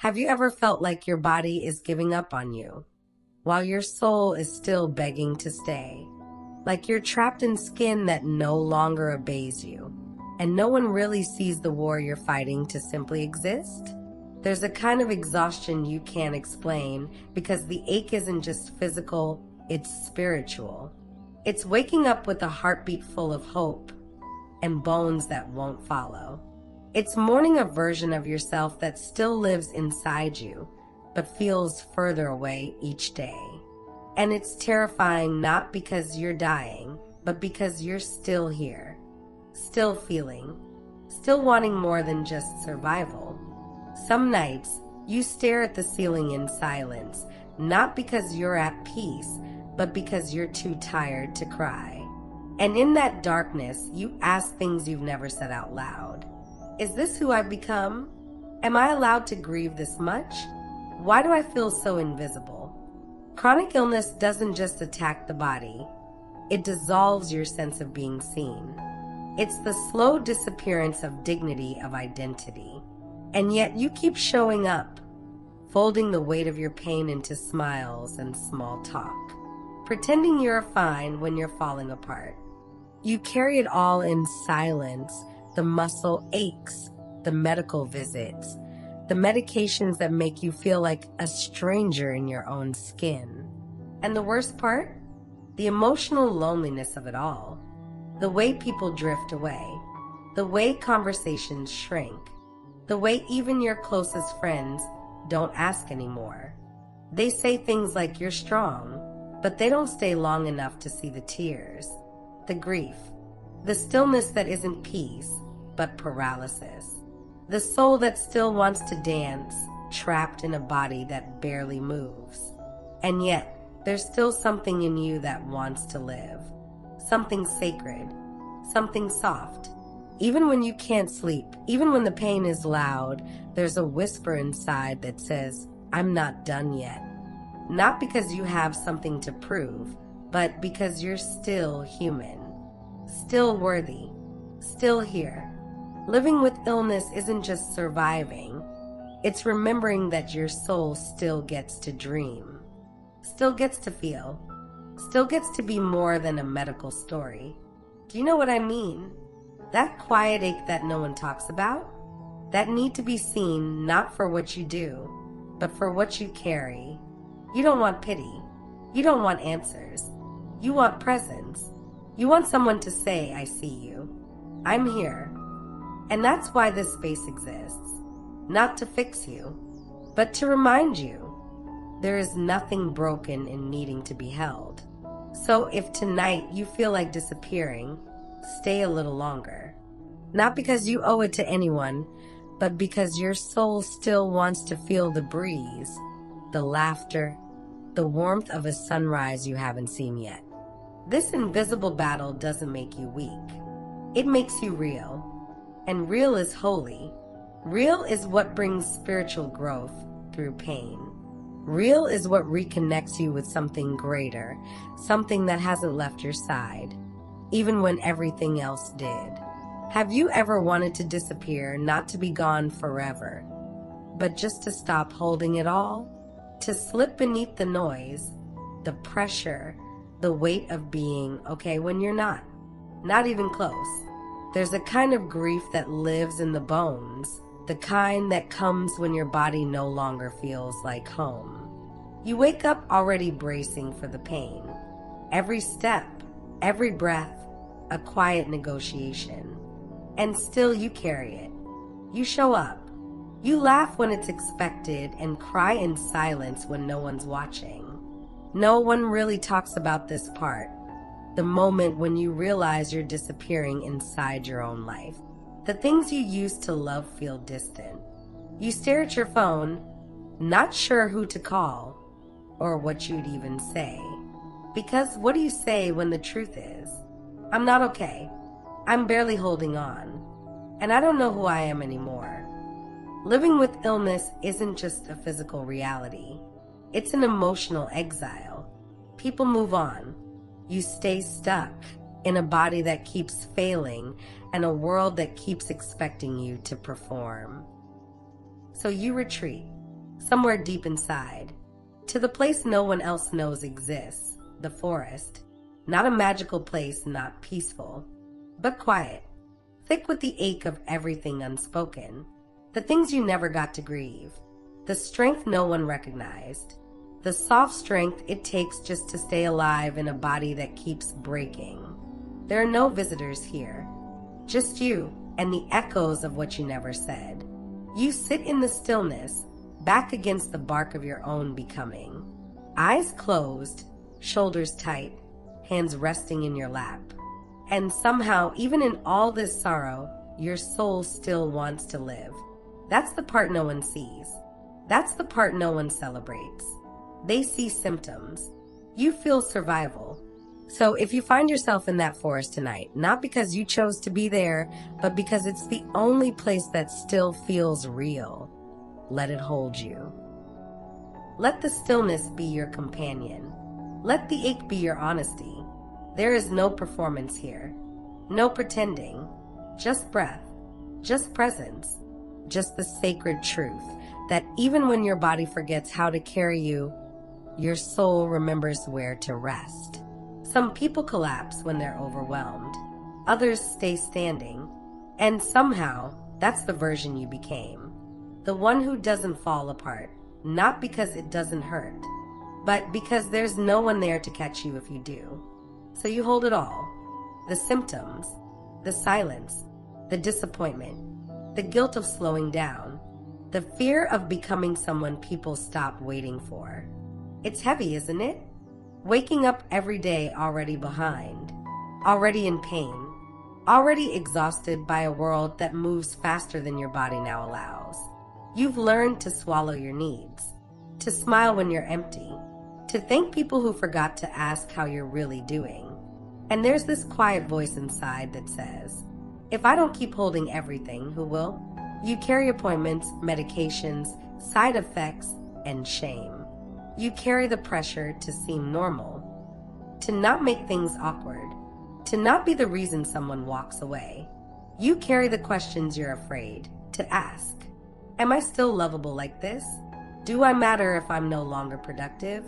Have you ever felt like your body is giving up on you, while your soul is still begging to stay? Like you're trapped in skin that no longer obeys you, and no one really sees the war you're fighting to simply exist? There's a kind of exhaustion you can't explain because the ache isn't just physical, it's spiritual. It's waking up with a heartbeat full of hope and bones that won't follow. It's mourning a version of yourself that still lives inside you, but feels further away each day. And it's terrifying not because you're dying, but because you're still here, still feeling, still wanting more than just survival. Some nights, you stare at the ceiling in silence, not because you're at peace, but because you're too tired to cry. And in that darkness, you ask things you've never said out loud. Is this who I've become? Am I allowed to grieve this much? Why do I feel so invisible? Chronic illness doesn't just attack the body, it dissolves your sense of being seen. It's the slow disappearance of dignity, of identity. And yet you keep showing up, folding the weight of your pain into smiles and small talk, pretending you're fine when you're falling apart. You carry it all in silence, the muscle aches, the medical visits, the medications that make you feel like a stranger in your own skin. And the worst part? The emotional loneliness of it all. The way people drift away. The way conversations shrink. The way even your closest friends don't ask anymore. They say things like you're strong, but they don't stay long enough to see the tears, the grief, the stillness that isn't peace, but paralysis. The soul that still wants to dance, trapped in a body that barely moves. And yet, there's still something in you that wants to live. Something sacred, something soft. Even when you can't sleep, even when the pain is loud, there's a whisper inside that says, I'm not done yet. Not because you have something to prove, but because you're still human, still worthy, still here. Living with illness isn't just surviving, it's remembering that your soul still gets to dream, still gets to feel, still gets to be more than a medical story. Do you know what I mean? That quiet ache that no one talks about? That need to be seen not for what you do, but for what you carry. You don't want pity. You don't want answers. You want presence. You want someone to say, I see you. I'm here. And that's why this space exists. Not to fix you, but to remind you there is nothing broken in needing to be held. So if tonight you feel like disappearing, stay a little longer. Not because you owe it to anyone, but because your soul still wants to feel the breeze, the laughter, the warmth of a sunrise you haven't seen yet. This invisible battle doesn't make you weak. It makes you real. And real is holy. Real is what brings spiritual growth through pain. Real is what reconnects you with something greater, something that hasn't left your side, even when everything else did. Have you ever wanted to disappear, not to be gone forever, but just to stop holding it all? To slip beneath the noise, the pressure, the weight of being okay when you're not even close. There's a kind of grief that lives in the bones, the kind that comes when your body no longer feels like home. You wake up already bracing for the pain. Every step, every breath, a quiet negotiation. And still you carry it. You show up. You laugh when it's expected and cry in silence when no one's watching. No one really talks about this part. The moment when you realize you're disappearing inside your own life. The things you used to love feel distant. You stare at your phone, not sure who to call or what you'd even say. Because what do you say when the truth is, I'm not okay. I'm barely holding on. And I don't know who I am anymore. Living with illness isn't just a physical reality. It's an emotional exile. People move on. You stay stuck in a body that keeps failing and a world that keeps expecting you to perform. So you retreat. somewhere deep inside, to the place no one else knows exists, the forest. Not a magical place, not peaceful, but quiet, thick with the ache of everything unspoken, the things you never got to grieve, the strength no one recognized, the soft strength it takes just to stay alive in a body that keeps breaking. There are no visitors here, just you and the echoes of what you never said. You sit in the stillness, back against the bark of your own becoming, eyes closed, shoulders tight, hands resting in your lap. And somehow, even in all this sorrow, your soul still wants to live. That's the part no one sees. That's the part no one celebrates. They see symptoms. You feel survival. So if you find yourself in that forest tonight, not because you chose to be there, but because it's the only place that still feels real, let it hold you. Let the stillness be your companion. Let the ache be your honesty. There is no performance here, no pretending, just breath, just presence, just the sacred truth that even when your body forgets how to carry you, your soul remembers where to rest. Some people collapse when they're overwhelmed. Others stay standing. And somehow, that's the version you became. The one who doesn't fall apart, not because it doesn't hurt, but because there's no one there to catch you if you do. So you hold it all. The symptoms, the silence, the disappointment, the guilt of slowing down, the fear of becoming someone people stop waiting for. It's heavy, isn't it? Waking up every day already behind, already in pain, already exhausted by a world that moves faster than your body now allows. You've learned to swallow your needs, to smile when you're empty, to thank people who forgot to ask how you're really doing. And there's this quiet voice inside that says, if I don't keep holding everything, who will? You carry appointments, medications, side effects, and shame. You carry the pressure to seem normal, to not make things awkward, to not be the reason someone walks away. You carry the questions you're afraid to ask. Am I still lovable like this? Do I matter if I'm no longer productive?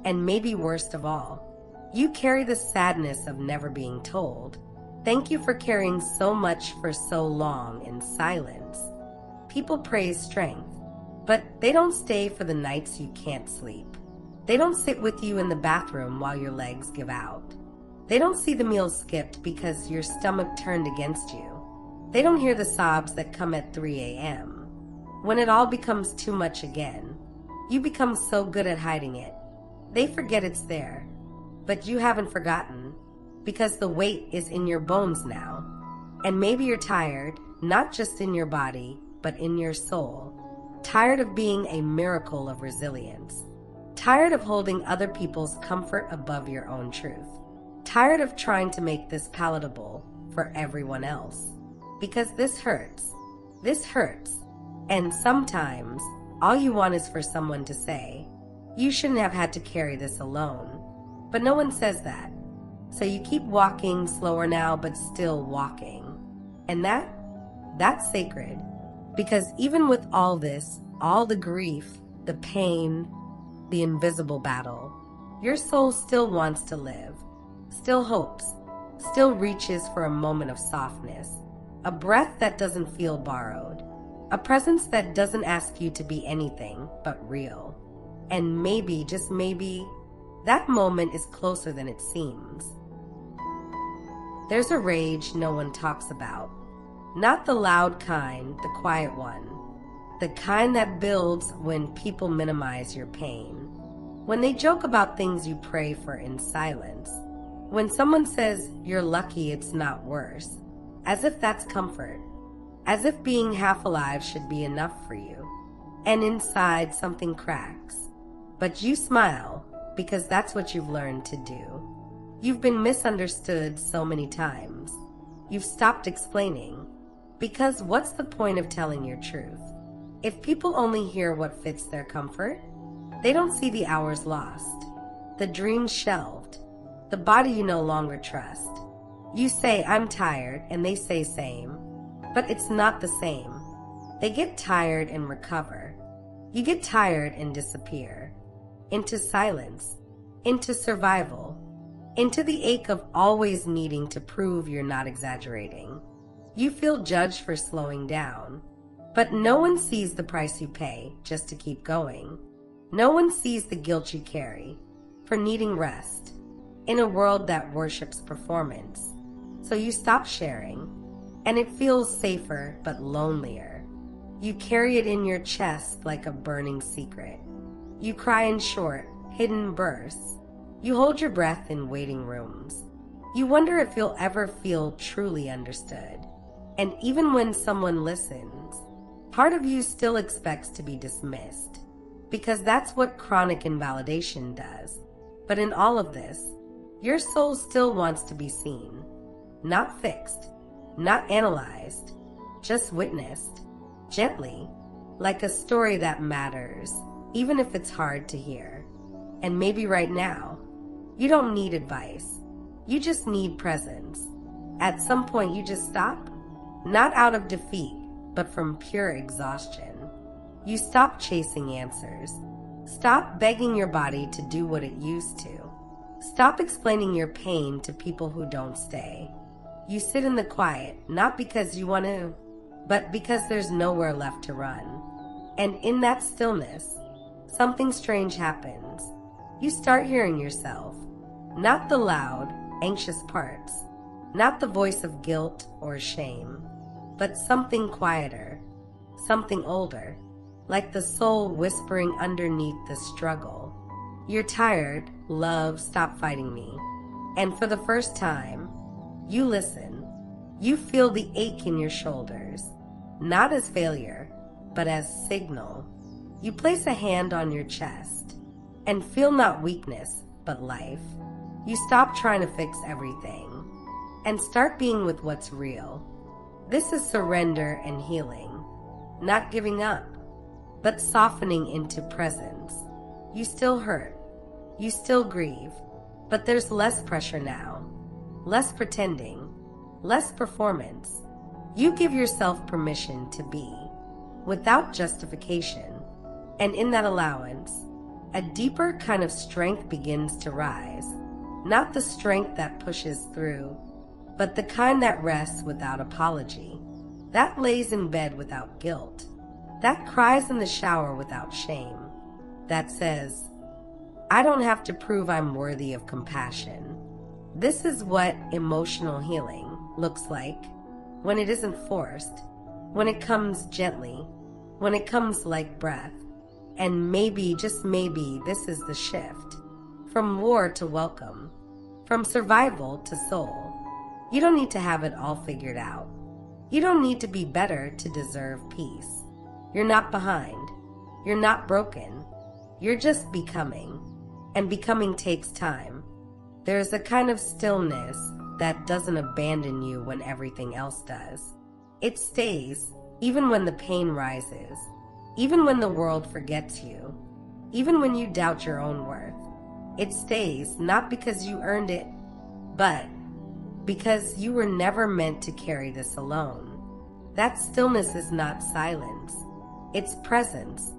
And maybe worst of all, you carry the sadness of never being told. Thank you for carrying so much for so long in silence. People praise strength, but they don't stay for the nights you can't sleep. They don't sit with you in the bathroom while your legs give out. They don't see the meals skipped because your stomach turned against you. They don't hear the sobs that come at 3 a.m. When it all becomes too much again, you become so good at hiding it. They forget it's there, but you haven't forgotten because the weight is in your bones now. And maybe you're tired, not just in your body, but in your soul. Tired of being a miracle of resilience. Tired of holding other people's comfort above your own truth. Tired of trying to make this palatable for everyone else. Because this hurts. This hurts. And sometimes, all you want is for someone to say, you shouldn't have had to carry this alone. But no one says that. So you keep walking slower now, but still walking. And that's sacred. Because even with all this, all the grief, the pain, the invisible battle, your soul still wants to live, still hopes, still reaches for a moment of softness, a breath that doesn't feel borrowed, a presence that doesn't ask you to be anything but real. And maybe, just maybe, that moment is closer than it seems. There's a rage no one talks about. Not the loud kind, the quiet one. The kind that builds when people minimize your pain. When they joke about things you pray for in silence. When someone says you're lucky it's not worse. As if that's comfort. As if being half alive should be enough for you. And inside something cracks. But you smile because that's what you've learned to do. You've been misunderstood so many times. You've stopped explaining. Because what's the point of telling your truth? If people only hear what fits their comfort, they don't see the hours lost, the dreams shelved, the body you no longer trust. You say, I'm tired, and they say same. But it's not the same. They get tired and recover. You get tired and disappear. Into silence. Into survival. Into the ache of always needing to prove you're not exaggerating. You feel judged for slowing down. But no one sees the price you pay just to keep going. No one sees the guilt you carry for needing rest in a world that worships performance. So you stop sharing, and it feels safer but lonelier. You carry it in your chest like a burning secret. You cry in short, hidden bursts. You hold your breath in waiting rooms. You wonder if you'll ever feel truly understood. And even when someone listens, part of you still expects to be dismissed, because that's what chronic invalidation does. But in all of this, your soul still wants to be seen. Not fixed, not analyzed, just witnessed, gently, like a story that matters, even if it's hard to hear. And maybe right now, you don't need advice. You just need presence. At some point, you just stop, not out of defeat, but from pure exhaustion. You stop chasing answers. Stop begging your body to do what it used to. Stop explaining your pain to people who don't stay. You sit in the quiet, not because you want to, but because there's nowhere left to run. And in that stillness, something strange happens. You start hearing yourself, not the loud, anxious parts, not the voice of guilt or shame, but something quieter, something older, like the soul whispering underneath the struggle. You're tired, love, stop fighting me. And for the first time, you listen. You feel the ache in your shoulders, not as failure, but as signal. You place a hand on your chest and feel not weakness, but life. You stop trying to fix everything and start being with what's real. This is surrender and healing, not giving up, but softening into presence. You still hurt, you still grieve, but there's less pressure now, less pretending, less performance. You give yourself permission to be, without justification. And in that allowance, a deeper kind of strength begins to rise. Not the strength that pushes through, but the kind that rests without apology, that lays in bed without guilt, that cries in the shower without shame, that says, I don't have to prove I'm worthy of compassion. This is what emotional healing looks like when it isn't forced, when it comes gently, when it comes like breath. And maybe, just maybe, this is the shift. From war to welcome. From survival to soul. You don't need to have it all figured out. You don't need to be better to deserve peace. You're not behind. You're not broken. You're just becoming. And becoming takes time. There's a kind of stillness that doesn't abandon you when everything else does. It stays, even when the pain rises. Even when the world forgets you, even when you doubt your own worth. It stays not because you earned it, but because you were never meant to carry this alone. That stillness is not silence. It's presence.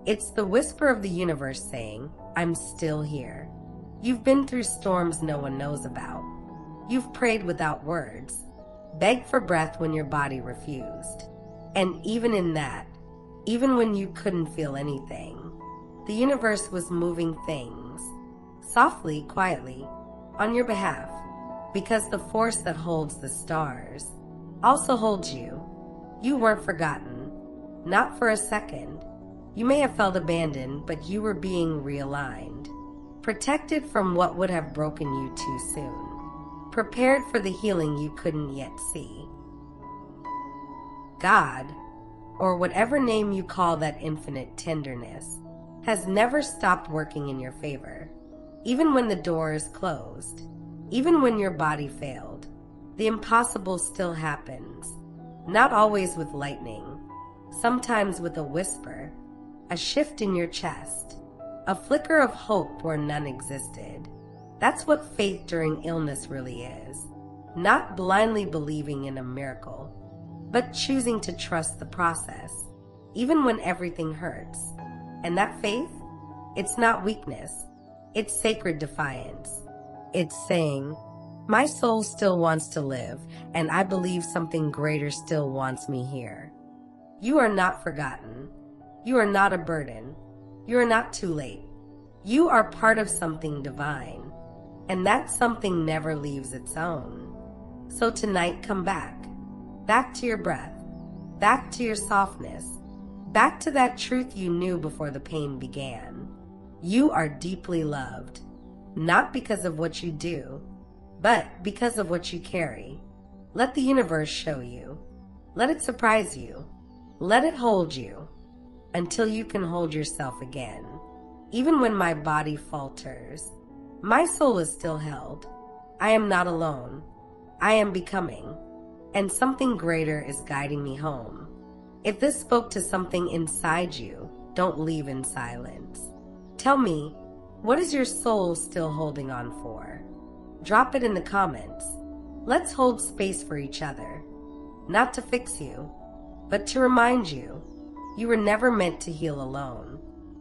It's the whisper of the universe saying, I'm still here. You've been through storms no one knows about. You've prayed without words, begged for breath when your body refused. And even in that, even when you couldn't feel anything, the universe was moving things, softly, quietly, on your behalf, because the force that holds the stars also holds you. You weren't forgotten, not for a second. You may have felt abandoned, but you were being realigned, protected from what would have broken you too soon, prepared for the healing you couldn't yet see. God, or whatever name you call that infinite tenderness, has never stopped working in your favor. Even when the door is closed, even when your body failed, the impossible still happens. Not always with lightning, sometimes with a whisper, a shift in your chest, a flicker of hope where none existed. That's what faith during illness really is. Not blindly believing in a miracle, but choosing to trust the process, even when everything hurts. And that faith, it's not weakness. It's sacred defiance. It's saying, my soul still wants to live, and I believe something greater still wants me here. You are not forgotten. You are not a burden. You are not too late. You are part of something divine, and that something never leaves its own. So tonight, come back to your breath, back to your softness, back to that truth you knew before the pain began. You are deeply loved, not because of what you do, but because of what you carry. Let the universe show you. Let it surprise you. Let it hold you until you can hold yourself again. Even when my body falters, my soul is still held. I am not alone. I am becoming, and something greater is guiding me home. If this spoke to something inside you, don't leave in silence. Tell me, what is your soul still holding on for? Drop it in the comments. Let's hold space for each other. Not to fix you, but to remind you, you were never meant to heal alone.